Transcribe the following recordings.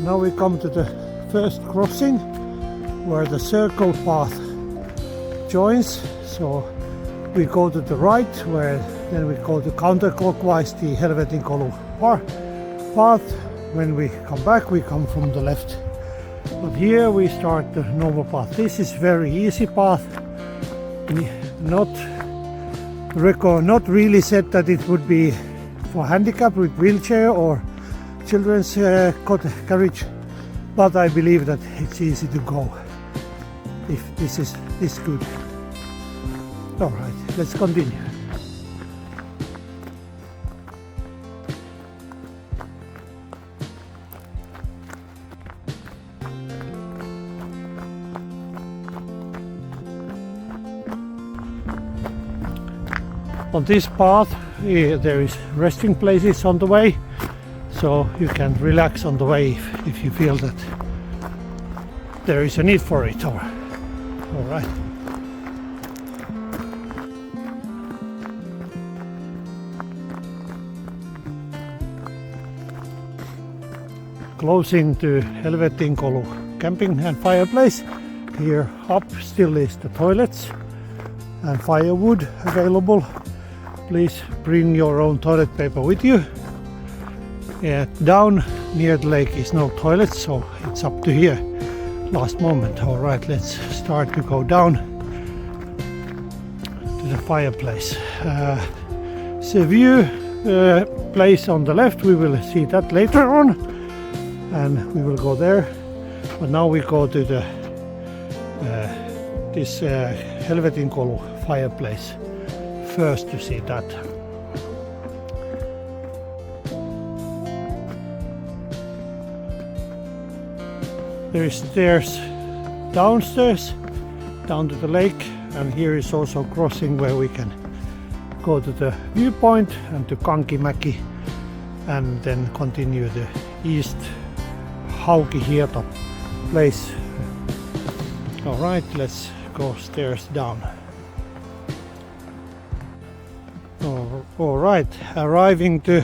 Now we come to the first crossing where the circle path joins. So we go to the right, where then we go to counterclockwise the Helvetinkolu path. When we come back, we come from the left. But here we start the normal path. This is very easy path. Not really said that it would be for handicap with wheelchair or children's carriage, but I believe that it's easy to go if this is this good. All right, let's continue. On this path there is resting places on the way, so you can relax on the way if you feel that there is a need for it. All right. Closing to Helvetinkolu camping and fireplace. Here up still is the toilets and firewood available. Please bring your own toilet paper with you. Down near the lake is no toilet, so it's up to here. Last moment. All right, let's start to go down to the fireplace. The view place on the left, we will see that later on, and we will go there. But now we go to the this Helvetinkolu fireplace first to see that. There is stairs downstairs down to the lake, and here is also crossing where we can go to the viewpoint and to Kankimäki, and then continue the east Haukanhieta place. All right, let's go stairs down. All right, arriving to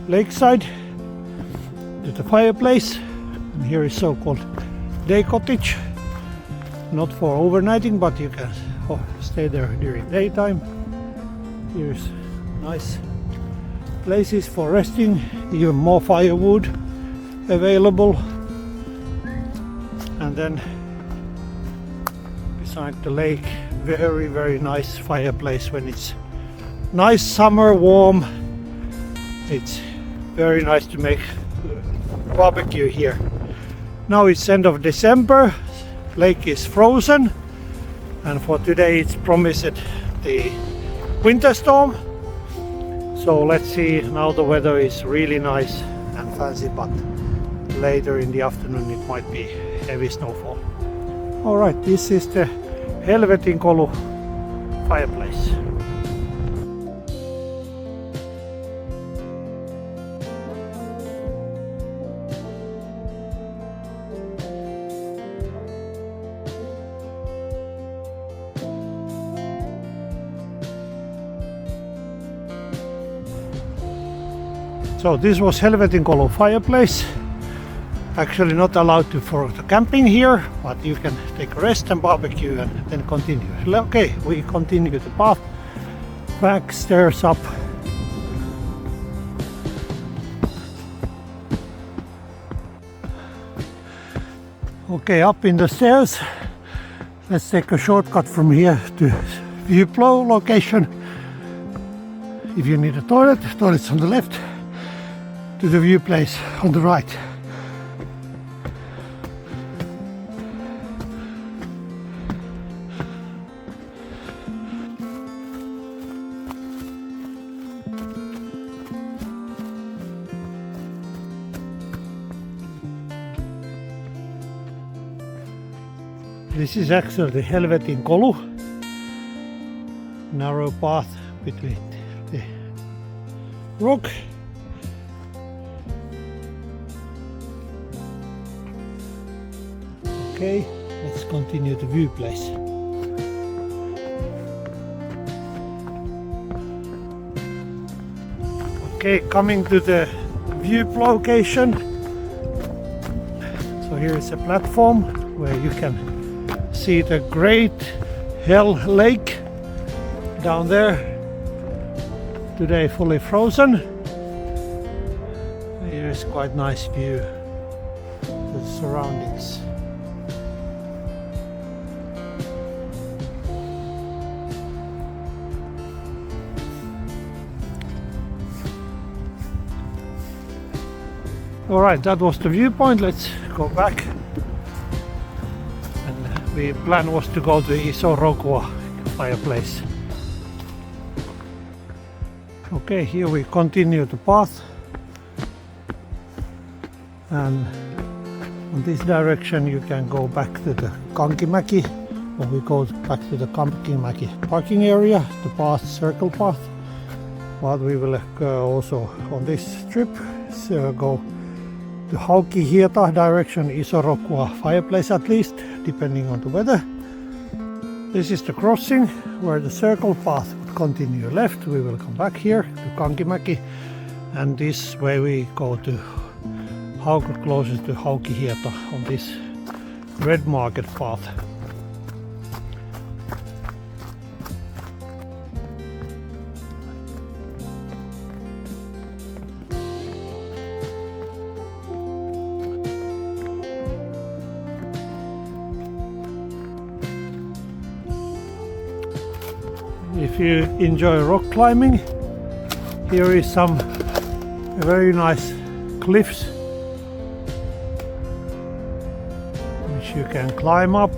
lakeside, to the fireplace. And here is so-called day cottage, not for overnighting, but you can stay there during daytime. Here's nice places for resting, even more firewood available. And then beside the lake, very nice fireplace when it's nice summer warm. It's very nice to make barbecue here. Now it's end of December, lake is frozen, and for today it's promised the winter storm. So let's see, now the weather is really nice and fancy, but later in the afternoon it might be heavy snowfall. Alright, this is the Helvetinkolu fireplace. So this was Helvetinkolu fireplace. Actually not allowed for the camping here, but you can take a rest and barbecue and then continue. Okay, we continue the path back, stairs up. Okay, up in the stairs. Let's take a shortcut from here to view location. If you need a toilet, toilet's on the left. To the view place on the right. This is actually the Helvetinkolu, narrow path between the rock. Okay, let's continue the view place. Okay, coming to the view location. here is a platform where you can see the great Hell Lake down there, today fully frozen. Here is quite nice view of the surroundings. Alright, that was the viewpoint. Let's go back. And the plan was to go to Iso Rokua fireplace. Okay, here we continue the path. And on this direction you can go back to the Kankimäki, or we go back to the Kankimäki parking area, the path, circle path. But we will also on this trip go to Haukanhieta direction, Iso Rokua fireplace at least, depending on the weather. This is the crossing where the circle path would continue left. We will come back here to Kankimäki, and this way we go to closest to Haukanhieta on this red market path. If you enjoy rock climbing, here is some very nice cliffs which you can climb up.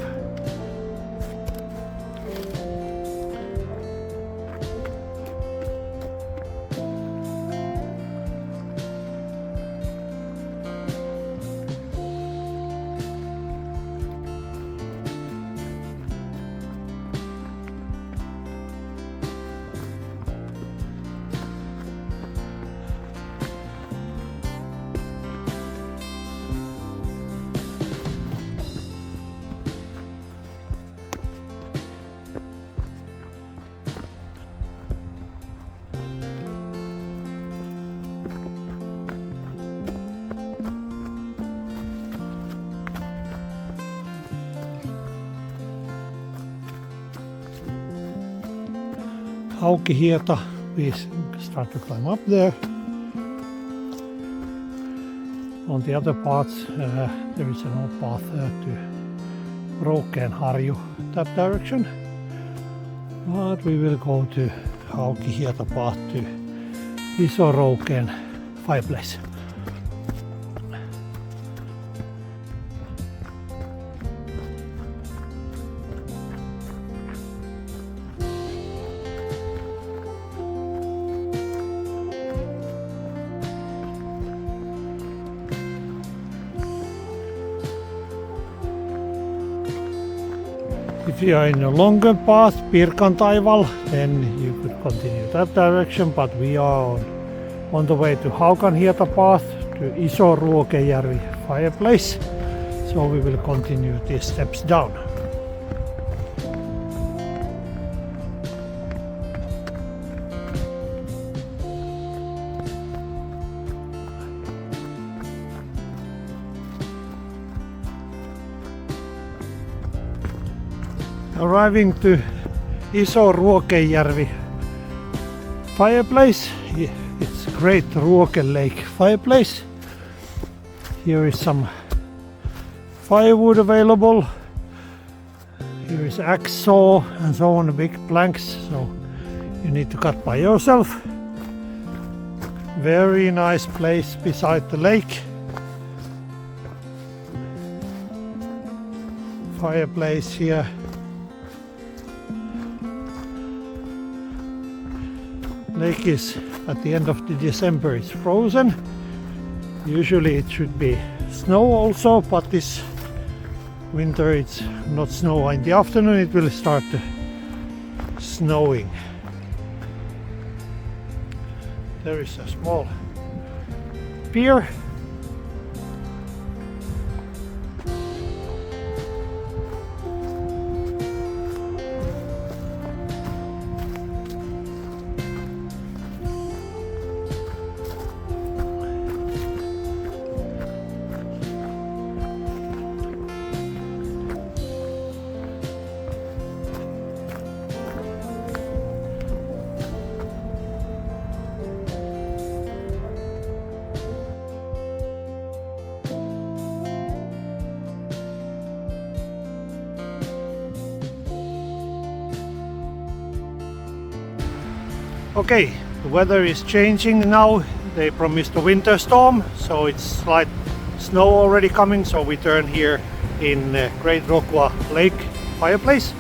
Haukanhieta, we start to climb up there. On the other parts there is an old path to Ruokejärvi, that direction. But we will go to Haukanhieta path to Iso Rokeen fireplace. If you are in a longer path, Pirkantaival, then you could continue that direction, but we are on the way to Haukanhieta path to Iso Ruokejärvi fireplace, so we will continue these steps down. Arriving to Iso Ruokejärvi fireplace, it's great Ruoke Lake fireplace. Here is some firewood available. Here is axe saw and so on, big planks, so you need to cut by yourself. Very nice place beside the lake. Fireplace here. Lake is at the end of the December, it's frozen. Usually it should be snow also, but this winter it's not snow. In the afternoon it will start snowing. There is a small pier. Okay, the weather is changing now. They promised a winter storm, so it's slight snow already coming, so we turn here in Great Rokwa Lake fireplace,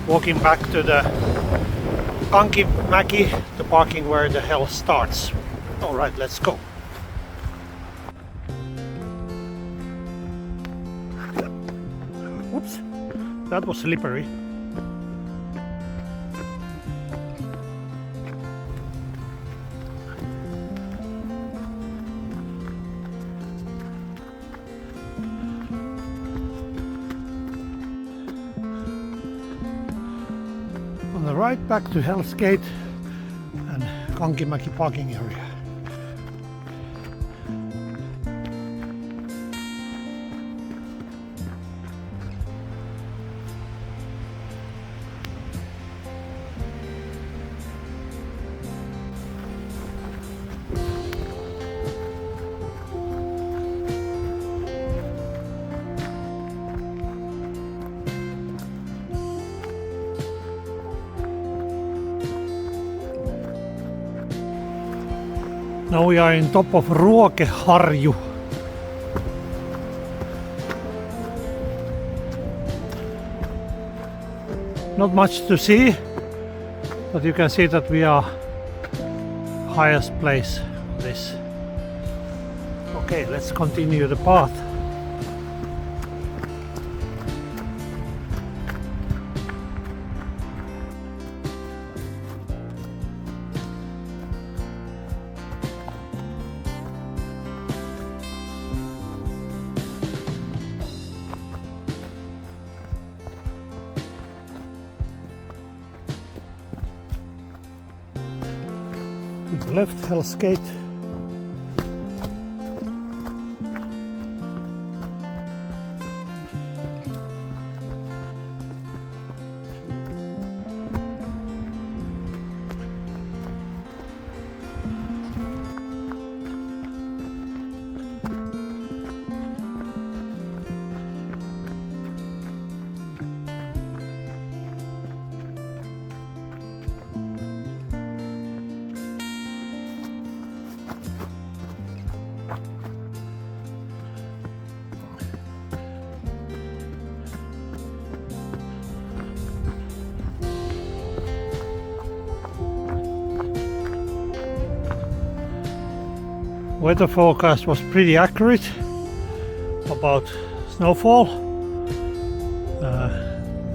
walking back to the Kankimäki, the parking where the hell starts. Alright, let's go. Oops, that was slippery. On the right, back to Hell's Gate and Kankimäki parking area. Now we are in top of Ruokejärvi. Not much to see, but you can see that we are highest place on this. Okay, let's continue the path. To the left, Hell's Gate. Weather forecast was pretty accurate about snowfall,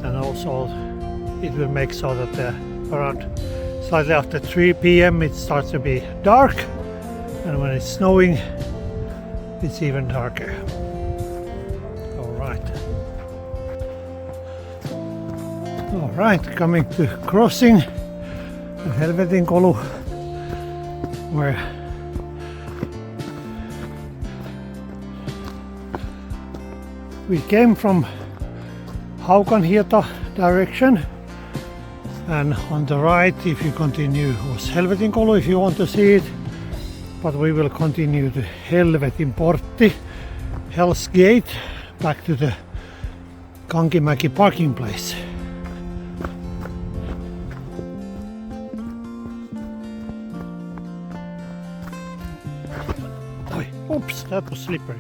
and also it will make so that around slightly after 3 p.m. it starts to be dark, and when it's snowing it's even darker. Alright, coming to crossing the Helvetinkolu, where we came from Haukanhieta direction, and on the right, if you continue, was Helvetinkolu if you want to see it, but we will continue to Helvetinportti, Hell's Gate, back to the Kankimäki parking place. Oops, that was slippery.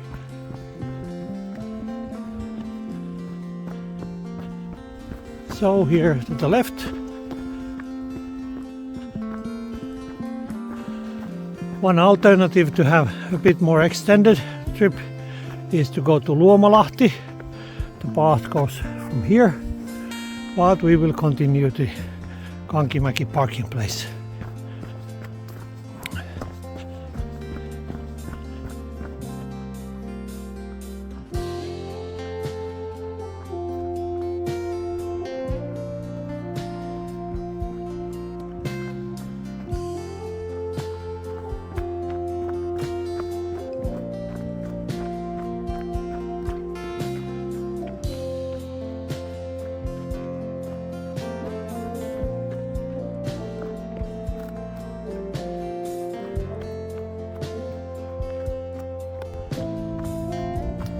So here to the left, one alternative to have a bit more extended trip is to go to Luomalahti. The path goes from here, but we will continue to Kankimäki parking place.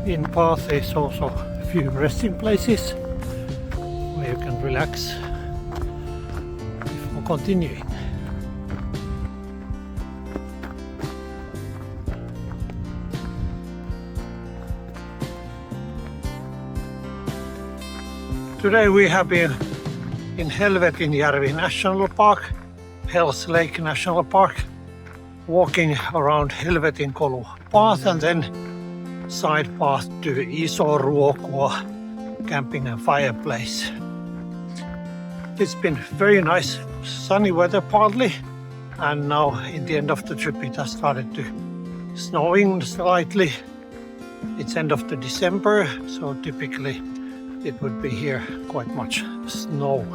In path is also a few resting places where you can relax before continuing. Today we have been in Helvetinjärvi National Park, Hells Lake National Park, walking around Helvetinkolu path and then side path to Iso Ruokua camping and fireplace. It's been very nice sunny weather partly, and now in the end of the trip it has started to snowing slightly. It's end of the December, so typically it would be here quite much snow.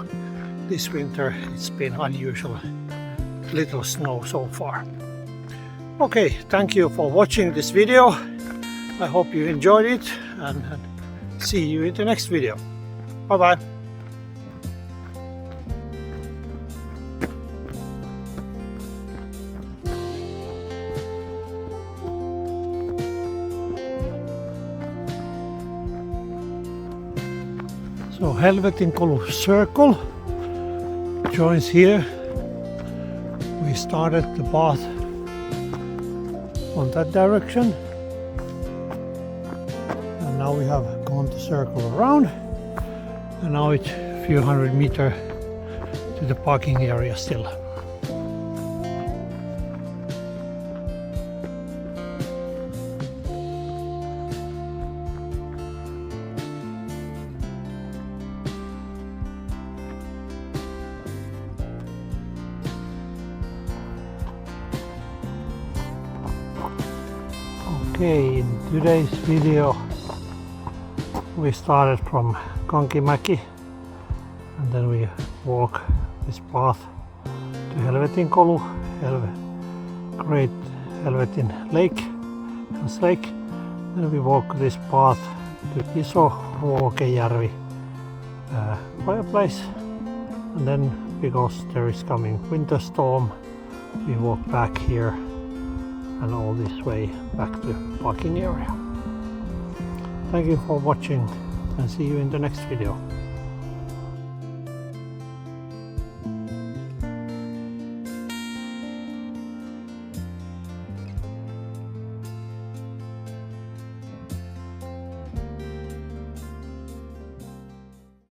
This winter it's been unusual little snow so far. Okay, thank you for watching this video. I hope you enjoyed it and see you in the next video. Bye bye. So Helvetinkolu circle joins here. We started the path on that direction, and now we have gone the circle around, and now it's a few hundred meters to the parking area still. Okay, in today's video we started from Kankimäki and then we walk this path to Helvetinkolu, Great Helvetin Lake, Hells Lake. Then we walk this path to Iso Ruokejärvi fireplace, and then because there is coming winter storm we walk back here and all this way back to parking area. Thank you for watching and see you in the next video.